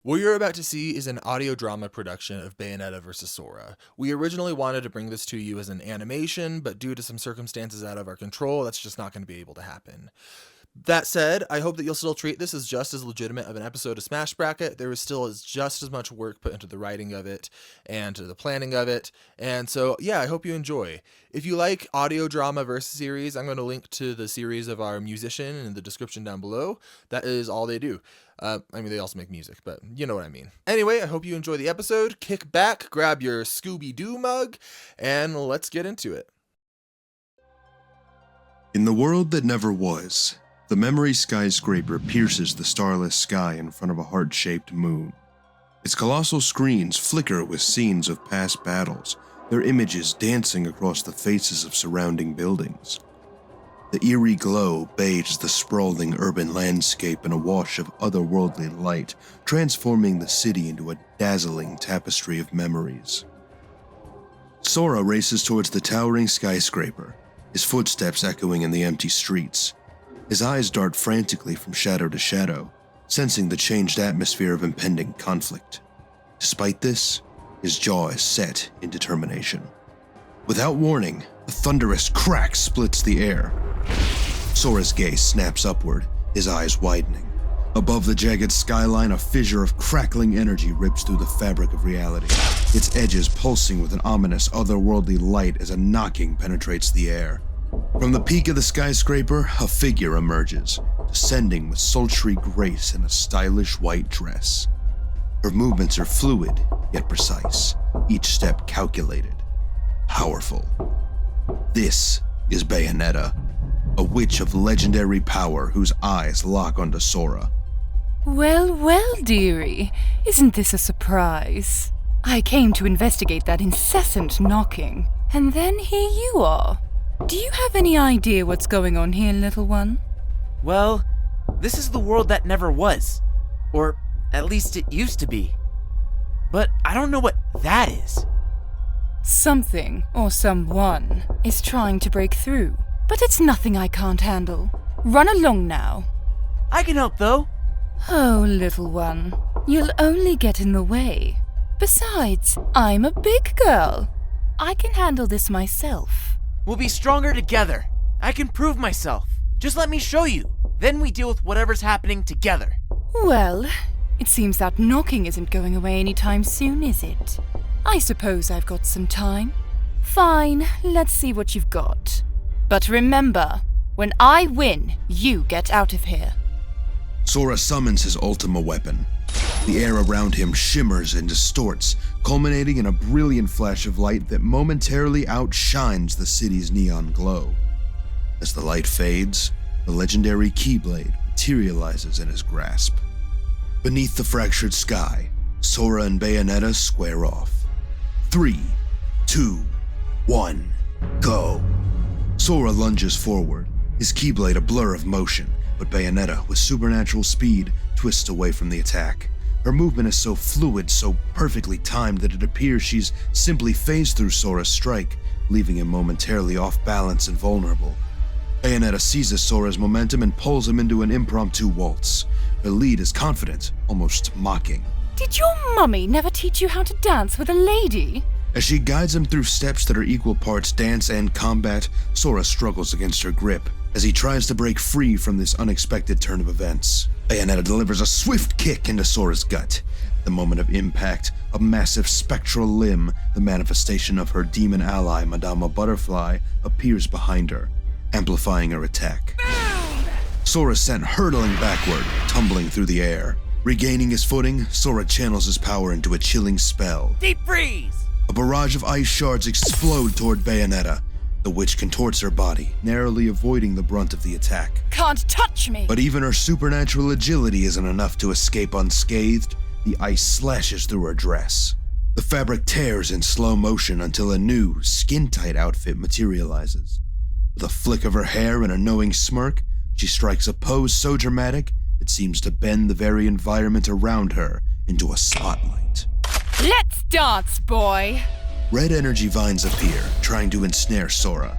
What you're about to see is an audio drama production of Bayonetta vs. Sora. We originally wanted to bring this to you as an animation, but due to some circumstances out of our control, that's just not going to be able to happen. That said, I hope that you'll still treat this as just as legitimate of an episode of Smash Bracket. There is still just as much work put into the writing of it and to the planning of it. And so, yeah, I hope you enjoy. If you like audio drama versus series, I'm going to link to the series of our musician in the description down below. That is all they do. They also make music, but you know what I mean. Anyway, I hope you enjoy the episode. Kick back, grab your Scooby-Doo mug, and let's get into it. In the world that never was, the memory skyscraper pierces the starless sky in front of a heart-shaped moon. Its colossal screens flicker with scenes of past battles, their images dancing across the faces of surrounding buildings. The eerie glow bathes the sprawling urban landscape in a wash of otherworldly light, transforming the city into a dazzling tapestry of memories. Sora races towards the towering skyscraper, his footsteps echoing in the empty streets. His eyes dart frantically from shadow to shadow, sensing the changed atmosphere of impending conflict. Despite this, his jaw is set in determination. Without warning, a thunderous crack splits the air. Sora's gaze snaps upward, his eyes widening. Above the jagged skyline, a fissure of crackling energy rips through the fabric of reality, its edges pulsing with an ominous, otherworldly light as a knocking penetrates the air. From the peak of the skyscraper, a figure emerges, descending with sultry grace in a stylish white dress. Her movements are fluid, yet precise, each step calculated, powerful. This is Bayonetta, a witch of legendary power whose eyes lock onto Sora. Well, well, dearie, isn't this a surprise? I came to investigate that incessant knocking, and then here you are. Do you have any idea what's going on here, little one? Well, this is the world that never was. Or at least it used to be. But I don't know what that is. Something, or someone, is trying to break through. But it's nothing I can't handle. Run along now. I can help, though. Oh, little one, you'll only get in the way. Besides, I'm a big girl. I can handle this myself. We'll be stronger together. I can prove myself. Just let me show you. Then we deal with whatever's happening together. Well, it seems that knocking isn't going away anytime soon, is it? I suppose I've got some time. Fine, let's see what you've got. But remember, when I win, you get out of here. Sora summons his Ultima weapon. The air around him shimmers and distorts, culminating in a brilliant flash of light that momentarily outshines the city's neon glow. As the light fades, the legendary Keyblade materializes in his grasp. Beneath the fractured sky, Sora and Bayonetta square off. 3, 2, 1, go! Sora lunges forward, his Keyblade a blur of motion, but Bayonetta, with supernatural speed, twists away from the attack. Her movement is so fluid, so perfectly timed that it appears she's simply phased through Sora's strike, leaving him momentarily off balance and vulnerable. Bayonetta seizes Sora's momentum and pulls him into an impromptu waltz. Her lead is confident, almost mocking. Did your mummy never teach you how to dance with a lady? As she guides him through steps that are equal parts dance and combat, Sora struggles against her grip as he tries to break free from this unexpected turn of events. Bayonetta delivers a swift kick into Sora's gut. The moment of impact, a massive spectral limb, the manifestation of her demon ally, Madama Butterfly, appears behind her, amplifying her attack. Sora sent hurtling backward, tumbling through the air. Regaining his footing, Sora channels his power into a chilling spell. Deep freeze! A barrage of ice shards explode toward Bayonetta. The witch contorts her body, narrowly avoiding the brunt of the attack. Can't touch me! But even her supernatural agility isn't enough to escape unscathed. The ice slashes through her dress. The fabric tears in slow motion until a new, skin-tight outfit materializes. With a flick of her hair and a knowing smirk, she strikes a pose so dramatic, it seems to bend the very environment around her into a spotlight. Let's dance, boy! Red energy vines appear, trying to ensnare Sora.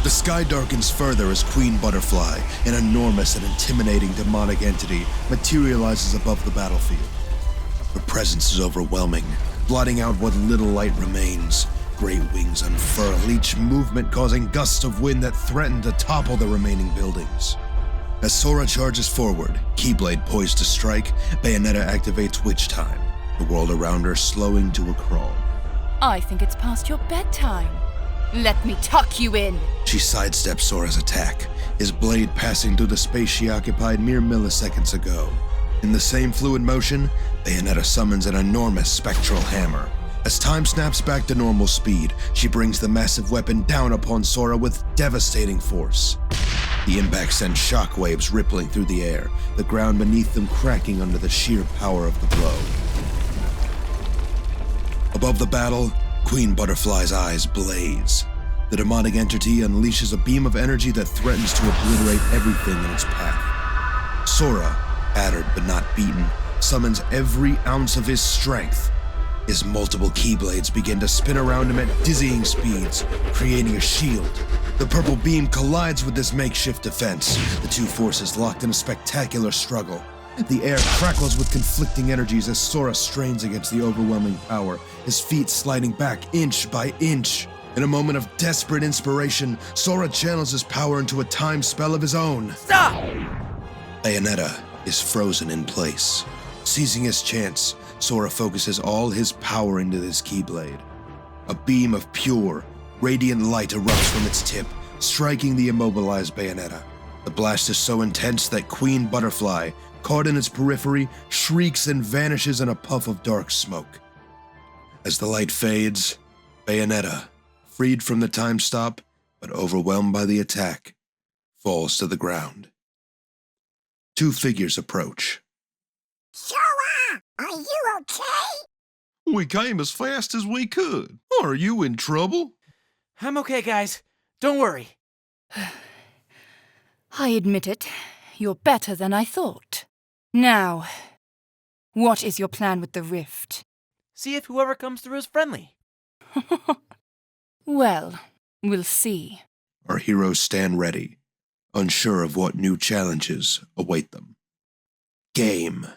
The sky darkens further as Queen Butterfly, an enormous and intimidating demonic entity, materializes above the battlefield. Her presence is overwhelming, blotting out what little light remains. Great wings unfurl, each movement causing gusts of wind that threaten to topple the remaining buildings. As Sora charges forward, Keyblade poised to strike, Bayonetta activates Witch Time, the world around her slowing to a crawl. I think it's past your bedtime. Let me tuck you in. She sidesteps Sora's attack, his blade passing through the space she occupied mere milliseconds ago. In the same fluid motion, Bayonetta summons an enormous spectral hammer. As time snaps back to normal speed, she brings the massive weapon down upon Sora with devastating force. The impact sends shockwaves rippling through the air, the ground beneath them cracking under the sheer power of the blow. Above the battle, Queen Butterfly's eyes blaze. The demonic entity unleashes a beam of energy that threatens to obliterate everything in its path. Sora, battered but not beaten, summons every ounce of his strength. His multiple Keyblades begin to spin around him at dizzying speeds, creating a shield. The purple beam collides with this makeshift defense, the two forces locked in a spectacular struggle. The air crackles with conflicting energies as Sora strains against the overwhelming power, his feet sliding back inch by inch. In a moment of desperate inspiration, Sora channels his power into a time spell of his own. Stop! Bayonetta is frozen in place. Seizing his chance, Sora focuses all his power into this Keyblade. A beam of pure, radiant light erupts from its tip, striking the immobilized Bayonetta. The blast is so intense that Queen Butterfly, caught in its periphery, shrieks and vanishes in a puff of dark smoke. As the light fades, Bayonetta, freed from the time stop but overwhelmed by the attack, falls to the ground. Two figures approach. Sora, are you okay? We came as fast as we could. Are you in trouble? I'm okay, guys. Don't worry. I admit it. You're better than I thought. Now, what is your plan with the rift? See if whoever comes through is friendly. Well, we'll see. Our heroes stand ready, unsure of what new challenges await them. Game.